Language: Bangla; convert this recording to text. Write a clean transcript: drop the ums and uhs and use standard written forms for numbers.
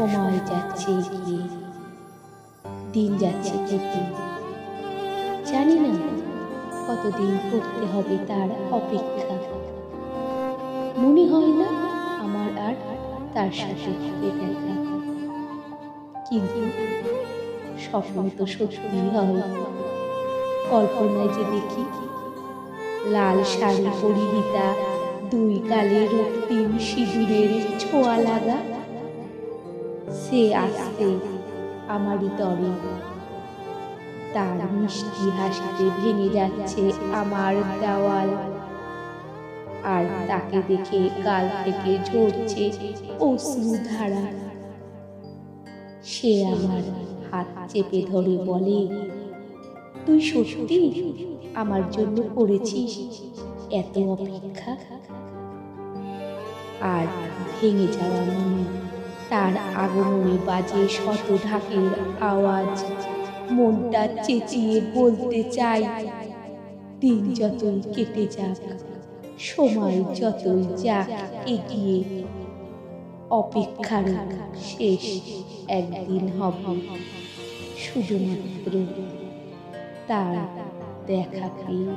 সময় যাচ্ছে এগিয়ে, দিন যাচ্ছে কেটে, জানি না কতদিন করতে হবে তার অপেক্ষা। মনে হয় না আমার আর তার সাথে হবে দেখা, কিন্তু স্বপ্ন তো সত্যি হয়। কল্পনায় যে দেখি লাল শাড়ি পরিহিতা, দুই গালে রক্তিম সিঁদুরের ছোঁয়া লাগা, সে আসতে আমারই তরে, তার মিষ্টি হাসিতে ভেঙে যাচ্ছে আমার দেওয়াল, আর তাকে দেখে গাল থেকে ঝরছে অশ্রুধারা। সে আমার হাত চেপে ধরে বলে, তুই সত্যি আমার জন্য করেছিস এত অপেক্ষা? আর ভেঙে যাওয়া মনে তার আগমনে বাজে শত ঢাকের আওয়াজ। মনটা চেঁচিয়ে বলতে চাই, দিন যতই কেটে যাক, সময় যতই যাক এগিয়ে, অপেক্ষার শেষ একদিন হবে, শুধুমাত্র তার দেখা পেয়ে।